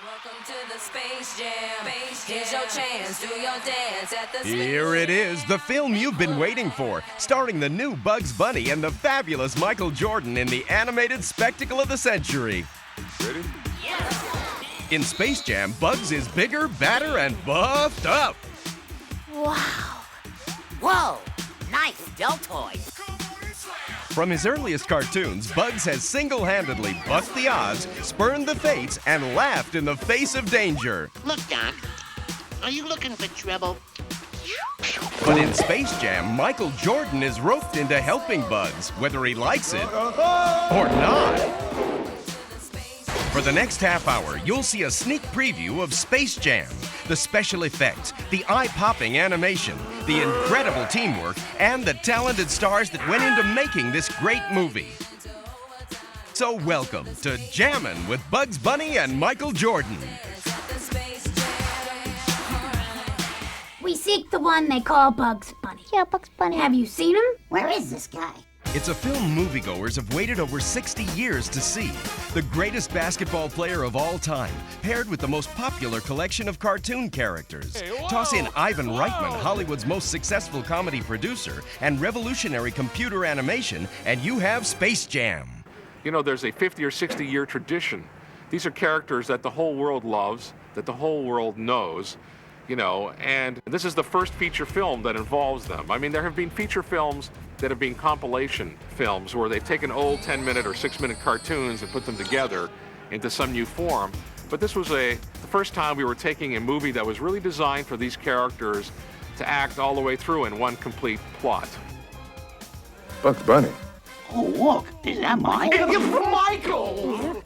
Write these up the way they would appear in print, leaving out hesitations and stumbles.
Welcome to the Space Jam. Here's your chance, do your dance at the Here it is, the film you've been waiting for, starring the new Bugs Bunny and the fabulous Michael Jordan in the animated spectacle of the century. Ready? Yes. In Space Jam, Bugs is bigger, badder, and buffed up. Wow. Whoa, nice deltoid. From his earliest cartoons, Bugs has single-handedly bucked the odds, spurned the fates, and laughed in the face of danger. Look, Doc, are you looking for trouble? But in Space Jam, Michael Jordan is roped into helping Bugs, whether he likes it or not. For the next half hour, you'll see a sneak preview of Space Jam, the special effects, the eye-popping animation, the incredible teamwork, and the talented stars that went into making this great movie. So welcome to Jammin' with Bugs Bunny and Michael Jordan. We seek the one they call Bugs Bunny. Yeah, Bugs Bunny. Have you seen him? Where is this guy? It's a film moviegoers have waited over 60 years to see. The greatest basketball player of all time, paired with the most popular collection of cartoon characters. Toss in Ivan Reitman, Hollywood's most successful comedy producer, and revolutionary computer animation, and you have Space Jam. You know, there's a 50 or 60 year tradition. These are characters that the whole world loves, that the whole world knows, you know, and this is the first feature film that involves them. I mean, there have been feature films that have been compilation films where they've taken old 10-minute or 6-minute cartoons and put them together into some new form. But this was the first time we were taking a movie that was really designed for these characters to act all the way through in one complete plot. Bugs Bunny. Oh, look, is that Michael? Michael!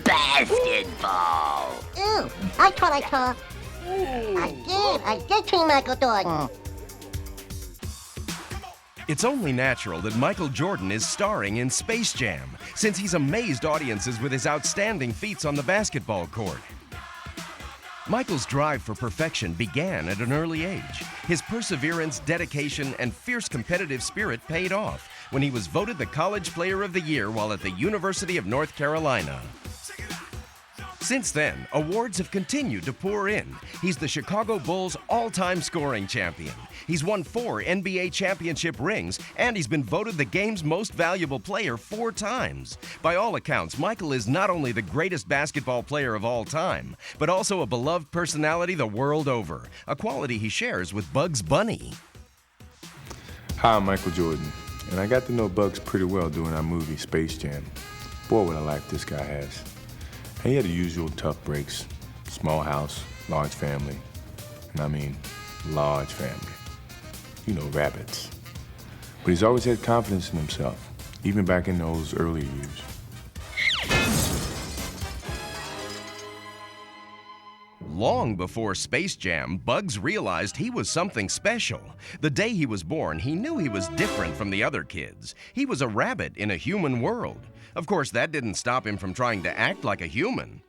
Basketball. Ew, I thought I saw. I did see Michael Jordan. It's only natural that Michael Jordan is starring in Space Jam, since he's amazed audiences with his outstanding feats on the basketball court. Michael's drive for perfection began at an early age. His perseverance, dedication, and fierce competitive spirit paid off when he was voted the College Player of the Year while at the University of North Carolina. Since then, awards have continued to pour in. He's the Chicago Bulls' all-time scoring champion. He's won 4 NBA championship rings, and he's been voted the game's most valuable player 4 times. By all accounts, Michael is not only the greatest basketball player of all time, but also a beloved personality the world over, a quality he shares with Bugs Bunny. Hi, I'm Michael Jordan, and I got to know Bugs pretty well doing our movie Space Jam. Boy, what a life this guy has. He had the usual tough breaks, small house, large family, and I mean large family. You know, rabbits. But he's always had confidence in himself, even back in those early years. Long before Space Jam, Bugs realized he was something special. The day he was born, he knew he was different from the other kids. He was a rabbit in a human world. Of course, that didn't stop him from trying to act like a human.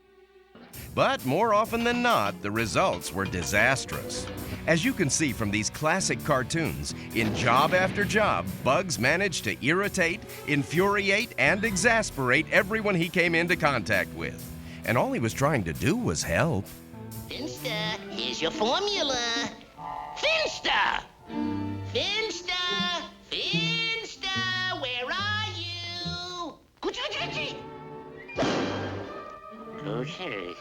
But more often than not, the results were disastrous. As you can see from these classic cartoons, in job after job, Bugs managed to irritate, infuriate, and exasperate everyone he came into contact with. And all he was trying to do was help. Finster, here's your formula. Finster! Finster! Finster! Where are you? Okay.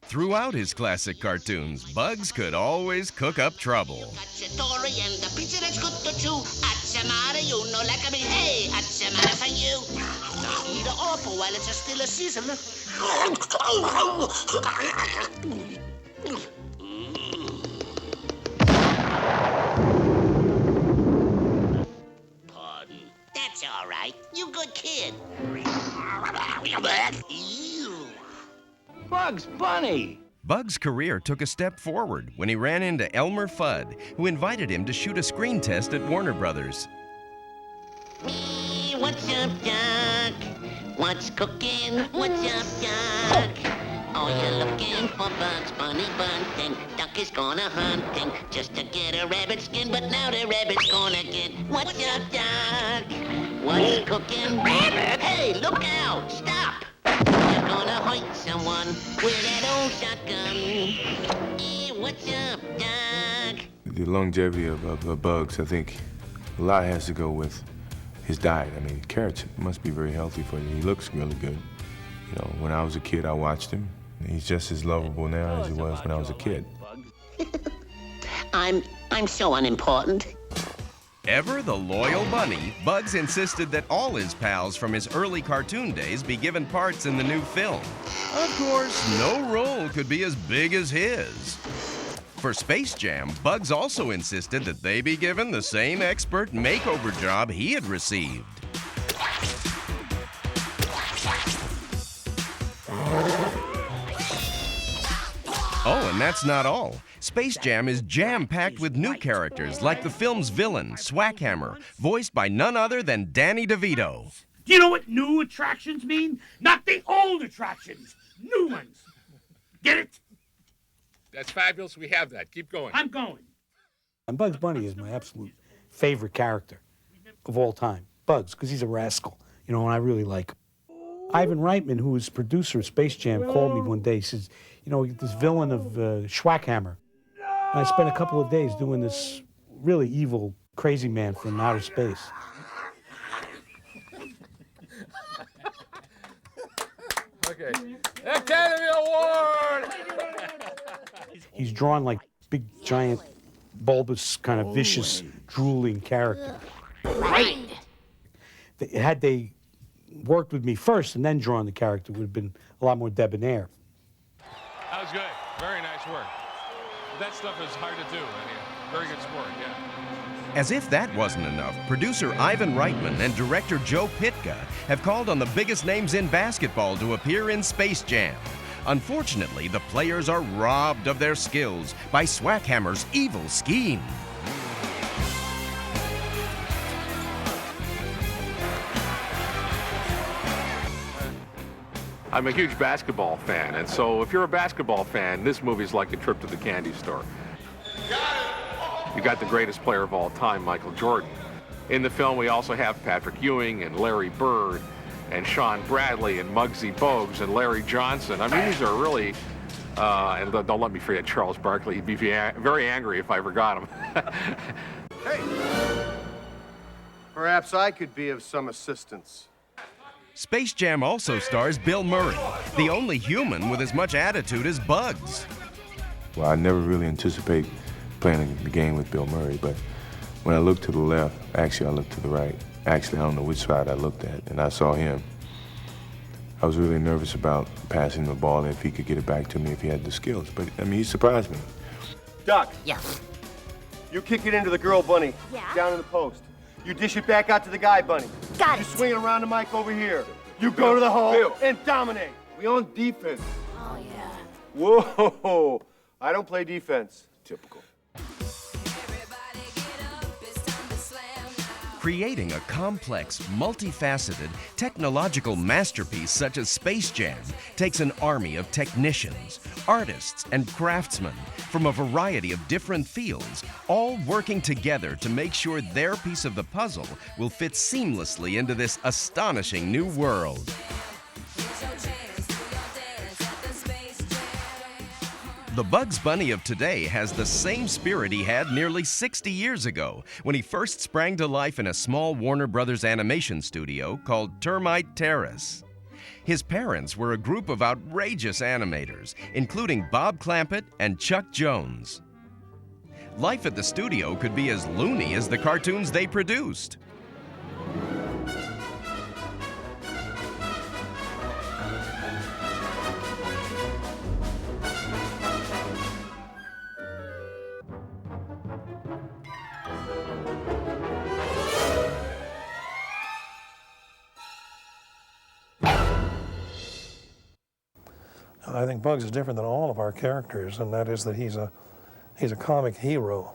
Throughout his classic cartoons, Bugs could always cook up trouble. Cacciatore and the pizza that's good to chew. Atsamara, you know, like I mean, hey, atsamara for you. Don't eat it awful while it's still a season. Pardon. That's all right. You good kid. Ew. Bugs Bunny! Bugs' career took a step forward when he ran into Elmer Fudd, who invited him to shoot a screen test at Warner Brothers. Me, what's up, Doc? What's cooking? What's up, Doc? Oh, you're looking for Bugs Bunny bunting. Duck is gonna hunting just to get a rabbit skin, but now the rabbit's gonna get. What's up, Doc? What's cooking? Rabbit! Hey, look out! Stop! You're gonna hurt someone with that old shotgun. Hey, what's up, Doc? The longevity of Bugs, I think a lot has to go with his diet. I mean, carrots must be very healthy for you. He looks really good. You know, when I was a kid, I watched him. He's just as lovable now as he was when I was a kid. I'm so unimportant. Ever the loyal bunny, Bugs insisted that all his pals from his early cartoon days be given parts in the new film. Of course, no role could be as big as his. For Space Jam, Bugs also insisted that they be given the same expert makeover job he had received. Oh, and that's not all. Space Jam is jam-packed with new characters like the film's villain, Swackhammer, voiced by none other than Danny DeVito. Do you know what new attractions mean? Not the old attractions, new ones. Get it? That's fabulous. We have that. Keep going. I'm going. And Bugs Bunny is my absolute favorite character of all time. Bugs, because he's a rascal, you know, and I really like him. Ivan Reitman, who was producer of Space Jam, called me one day. He says, you know, this villain of Swackhammer. And I spent a couple of days doing this really evil, crazy man from outer space. Okay. Academy Award! He's drawn like big, giant, bulbous, kind of vicious, drooling character. Right. Had they worked with me first and then drawn the character, it would have been a lot more debonair. That was good. Very nice work. That stuff is hard to do. I mean, very good sport, yeah. As if that wasn't enough, producer Ivan Reitman and director Joe Pytka have called on the biggest names in basketball to appear in Space Jam. Unfortunately, the players are robbed of their skills by Swackhammer's evil scheme. I'm a huge basketball fan, and so if you're a basketball fan, this movie's like a trip to the candy store. You got the greatest player of all time, Michael Jordan. In the film, we also have Patrick Ewing and Larry Bird and Sean Bradley and Muggsy Bogues and Larry Johnson. I mean, these are really, and don't let me forget Charles Barkley. He'd be very angry if I forgot him. Hey, perhaps I could be of some assistance. Space Jam also stars Bill Murray, the only human with as much attitude as Bugs. Well, I never really anticipate playing the game with Bill Murray, but when I looked to the left, actually I looked to the right. Actually, I don't know which side I looked at, and I saw him. I was really nervous about passing the ball and if he could get it back to me if he had the skills, but I mean, he surprised me. Doc. Yeah. You kick it into the girl bunny. Yeah. Down in the post. You dish it back out to the guy bunny. Got You it. swing it around the mic over here. You go to the hole and dominate. We on defense. Oh, yeah. Whoa, I don't play defense. Typical. Creating a complex, multifaceted, technological masterpiece such as Space Jam takes an army of technicians, artists, and craftsmen from a variety of different fields, all working together to make sure their piece of the puzzle will fit seamlessly into this astonishing new world. The Bugs Bunny of today has the same spirit he had nearly 60 years ago when he first sprang to life in a small Warner Brothers animation studio called Termite Terrace. His parents were a group of outrageous animators, including Bob Clampett and Chuck Jones. Life at the studio could be as loony as the cartoons they produced. I think Bugs is different than all of our characters, and that is that he's a comic hero.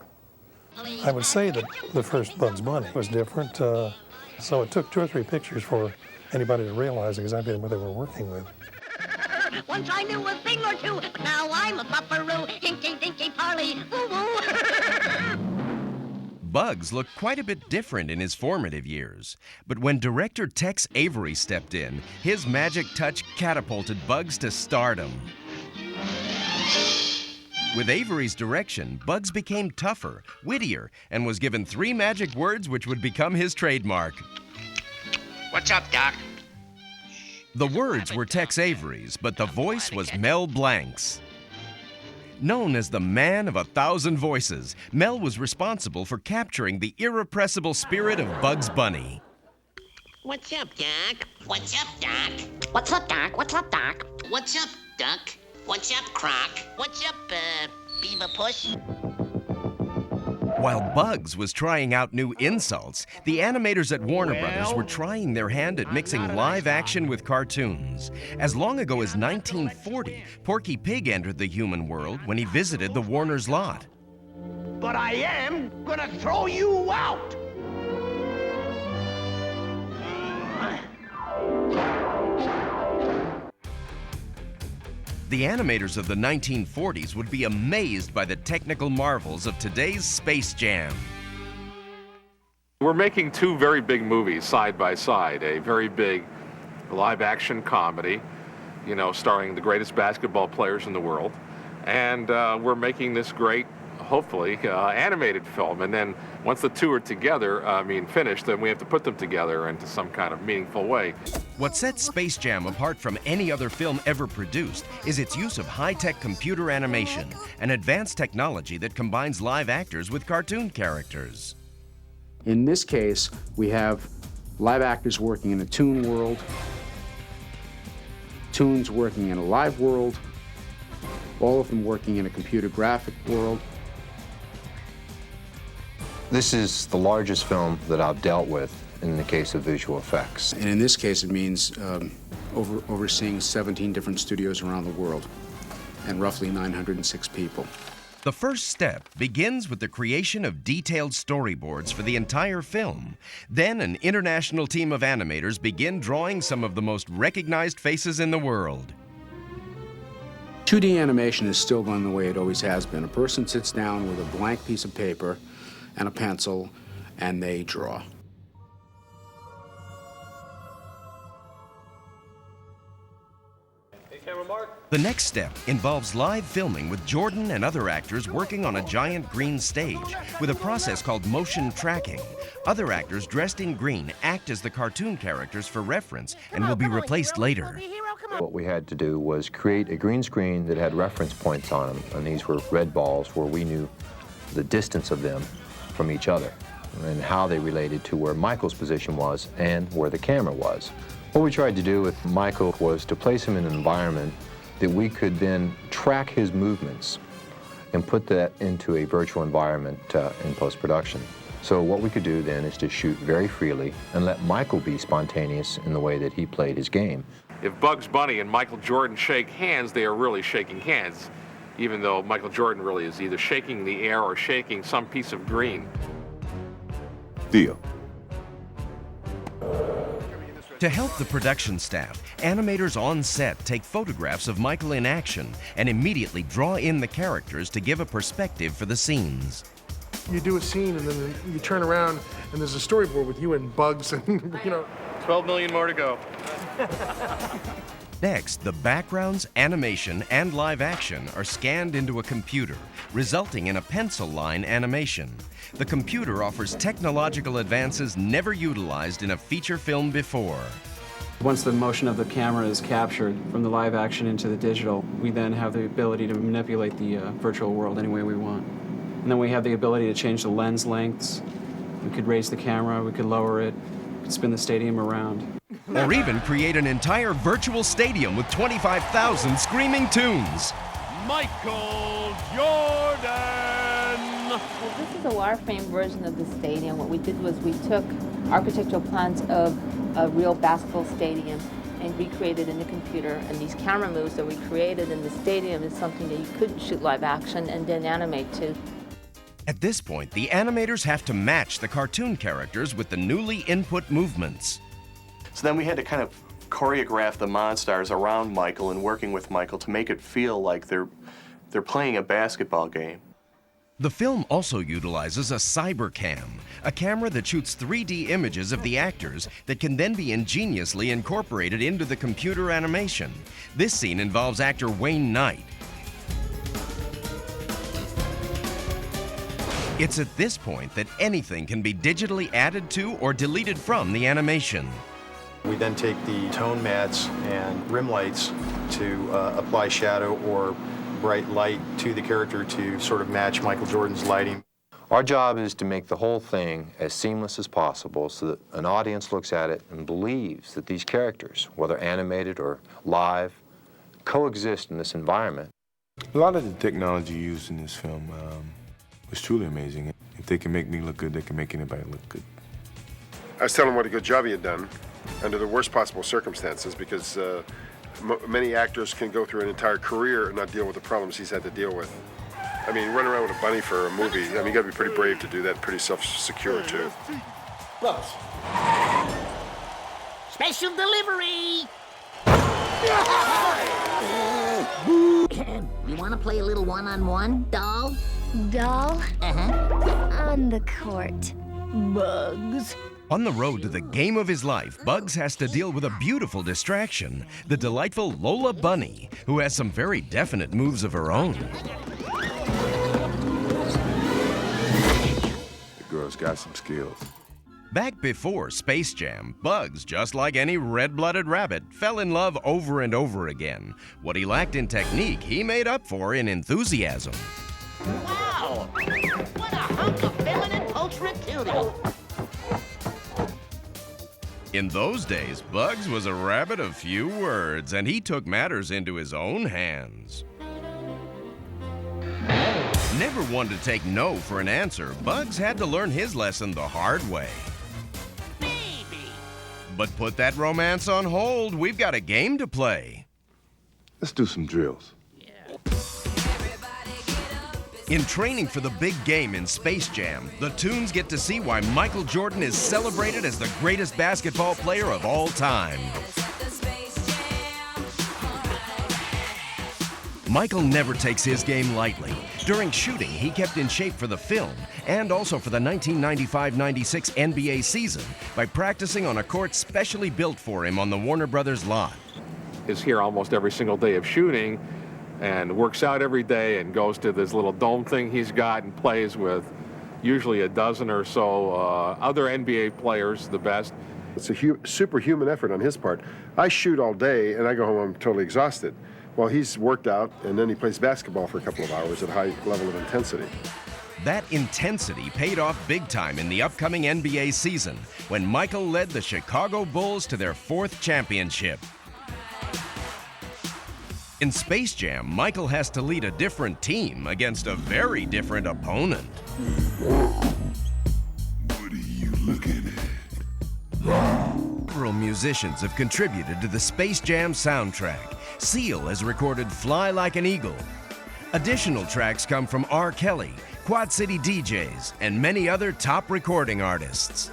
I would say that the first Bugs Bunny was different, so it took 2 or 3 pictures for anybody to realize exactly what they were working with. Once I knew a thing or two, but now I'm a buffaroo. Hinky, dinky, parley, woo-woo. Bugs looked quite a bit different in his formative years. But when director Tex Avery stepped in, his magic touch catapulted Bugs to stardom. With Avery's direction, Bugs became tougher, wittier, and was given 3 magic words which would become his trademark. What's up, Doc? The words were Tex Avery's, but the voice was Mel Blanc's. Known as the man of 1,000 voices, Mel was responsible for capturing the irrepressible spirit of Bugs Bunny. What's up, Doc? What's up, Doc? What's up, Doc? What's up, Doc? What's up, Duck? What's up, Croc? What's up, Beaver Puss? While Bugs was trying out new insults, the animators at Warner Brothers were trying their hand at mixing live action with cartoons. As long ago as 1940, Porky Pig entered the human world when he visited the Warner's lot. But I am gonna throw you out! The animators of the 1940s would be amazed by the technical marvels of today's Space Jam. We're making 2 very big movies side by side, a very big live-action comedy, you know, starring the greatest basketball players in the world, and we're making this great, hopefully, animated film. And then once the 2 are together, finished, then we have to put them together into some kind of meaningful way. What sets Space Jam apart from any other film ever produced is its use of high-tech computer animation, an advanced technology that combines live actors with cartoon characters. In this case, we have live actors working in a toon world, toons working in a live world, all of them working in a computer graphic world. This is the largest film that I've dealt with in the case of visual effects. And in this case, it means overseeing 17 different studios around the world and roughly 906 people. The first step begins with the creation of detailed storyboards for the entire film. Then an international team of animators begin drawing some of the most recognized faces in the world. 2D animation is still done the way it always has been. A person sits down with a blank piece of paper and a pencil, and they draw. The next step involves live filming with Jordan and other actors working on a giant green stage with a process called motion tracking. Other actors dressed in green act as the cartoon characters for reference and will be replaced later. What we had to do was create a green screen that had reference points on them, and these were red balls where we knew the distance of them from each other and how they related to where Michael's position was and where the camera was. What we tried to do with Michael was to place him in an environment that we could then track his movements and put that into a virtual environment in post-production. So what we could do then is to shoot very freely and let Michael be spontaneous in the way that he played his game. If Bugs Bunny and Michael Jordan shake hands, they are really shaking hands, even though Michael Jordan really is either shaking the air or shaking some piece of green. Deal. To help the production staff, animators on set take photographs of Michael in action and immediately draw in the characters to give a perspective for the scenes. You do a scene and then you turn around and there's a storyboard with you and Bugs and, you know. 12 million more to go. Next, the backgrounds, animation, and live action are scanned into a computer, resulting in a pencil line animation. The computer offers technological advances never utilized in a feature film before. Once the motion of the camera is captured from the live action into the digital, we then have the ability to manipulate the virtual world any way we want. And then we have the ability to change the lens lengths. We could raise the camera, we could lower it, we could spin the stadium around. Or even create an entire virtual stadium with 25,000 screaming tunes. Michael Jordan! Well, this is a wireframe version of the stadium. What we did was we took architectural plans of a real basketball stadium and recreated in the computer. And these camera moves that we created in the stadium is something that you could shoot live action and then animate to. At this point, the animators have to match the cartoon characters with the newly input movements. So then we had to kind of choreograph the monsters around Michael and working with Michael to make it feel like they're playing a basketball game. The film also utilizes a cybercam, a camera that shoots 3D images of the actors that can then be ingeniously incorporated into the computer animation. This scene involves actor Wayne Knight. It's at this point that anything can be digitally added to or deleted from the animation. We then take the tone mats and rim lights to apply shadow or bright light to the character to sort of match Michael Jordan's lighting. Our job is to make the whole thing as seamless as possible so that an audience looks at it and believes that these characters, whether animated or live, coexist in this environment. A lot of the technology used in this film was truly amazing. If they can make me look good, they can make anybody look good. I was telling him what a good job he had done under the worst possible circumstances, because many actors can go through an entire career and not deal with the problems he's had to deal with. I mean, run around with a bunny for a movie, I mean, you gotta be pretty brave to do that, pretty self-secure too. Bugs. Special delivery! You want to play a little one-on-one, doll? Doll? Uh-huh. On the court. Bugs. On the road to the game of his life, Bugs has to deal with a beautiful distraction, the delightful Lola Bunny, who has some very definite moves of her own. The girl's got some skills. Back before Space Jam, Bugs, just like any red-blooded rabbit, fell in love over and over again. What he lacked in technique, he made up for in enthusiasm. Wow! What a hunk of feminine ultra-tuning! In those days, Bugs was a rabbit of few words, and he took matters into his own hands. Never one to take no for an answer, Bugs had to learn his lesson the hard way. Baby! But put that romance on hold, we've got a game to play. Let's do some drills. In training for the big game in Space Jam, the Toons get to see why Michael Jordan is celebrated as the greatest basketball player of all time. Michael never takes his game lightly. During shooting, he kept in shape for the film and also for the 1995-96 NBA season by practicing on a court specially built for him on the Warner Brothers lot. Is here almost every single day of shooting, and works out every day and goes to this little dome thing he's got and plays with usually a dozen or so other NBA players, the best. It's a superhuman effort on his part. I shoot all day and I go home, I'm totally exhausted. Well, he's worked out and then he plays basketball for a couple of hours at a high level of intensity. That intensity paid off big time in the upcoming NBA season when Michael led the Chicago Bulls to their 4th championship. In Space Jam, Michael has to lead a different team against a very different opponent. What are you looking at? Several musicians have contributed to the Space Jam soundtrack. Seal has recorded Fly Like an Eagle. Additional tracks come from R. Kelly, Quad City DJs, and many other top recording artists.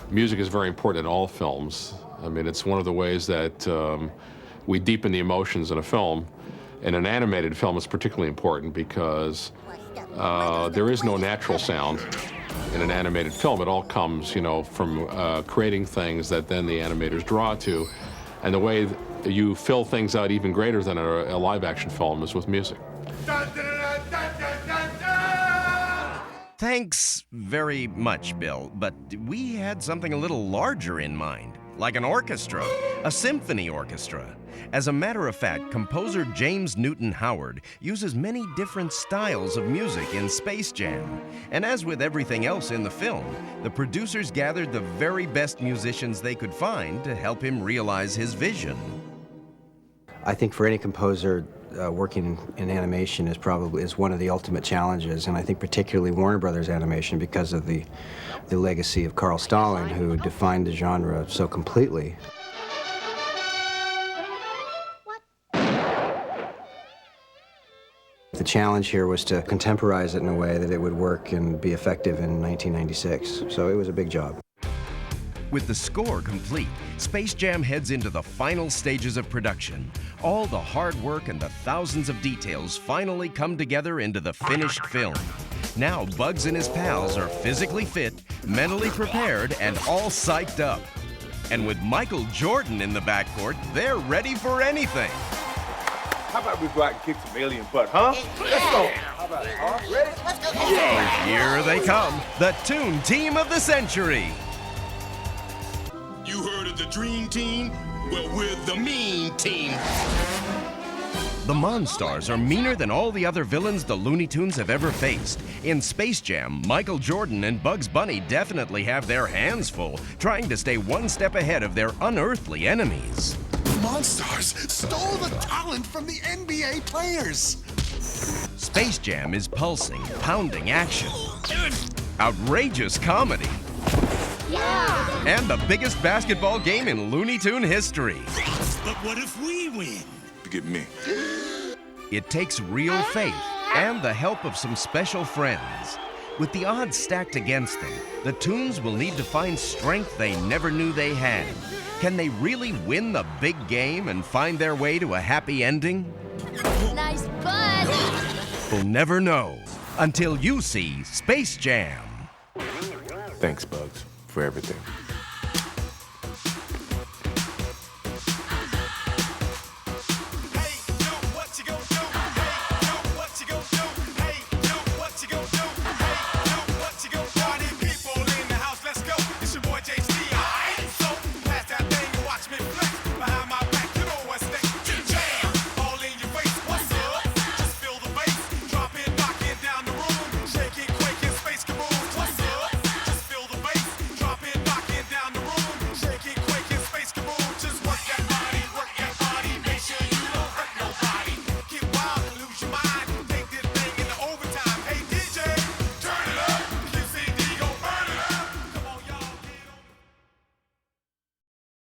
Music is very important in all films. I mean, it's one of the ways that we deepen the emotions in a film. In an animated film, it's particularly important because there is no natural sound in an animated film. It all comes, you know, from creating things that then the animators draw to. And the way you fill things out even greater than a live-action film is with music. Thanks very much, Bill, but we had something a little larger in mind, like an orchestra, a symphony orchestra. As a matter of fact, composer James Newton Howard uses many different styles of music in Space Jam. And as with everything else in the film, the producers gathered the very best musicians they could find to help him realize his vision. I think for any composer, working in animation is one of the ultimate challenges, and I think particularly Warner Brothers animation because of the legacy of Carl Stalling, who defined the genre so completely. The challenge here was to contemporize it in a way that it would work and be effective in 1996, so it was a big job. With the score complete, Space Jam heads into the final stages of production. All the hard work and the thousands of details finally come together into the finished film. Now Bugs and his pals are physically fit, mentally prepared, and all psyched up. And with Michael Jordan in the backcourt, they're ready for anything. How about we go out and kick some alien butt, huh? Let's go. How about it, huh? Ready? Let's go. Yeah. Here they come, the Toon Team of the Century. You heard of the Dream Team? Well, we're the Mean Team. The Monstars are meaner than all the other villains the Looney Tunes have ever faced. In Space Jam, Michael Jordan and Bugs Bunny definitely have their hands full, trying to stay one step ahead of their unearthly enemies. The Monstars stole the talent from the NBA players. Space Jam is pulsing, pounding action, outrageous comedy, and the biggest basketball game in Looney Tune history. But what if we win? Forget me. It takes real faith and the help of some special friends. With the odds stacked against them, the Toons will need to find strength they never knew they had. Can they really win the big game and find their way to a happy ending? Nice butt. We'll never know until you see Space Jam. Thanks, Bugs, for everything.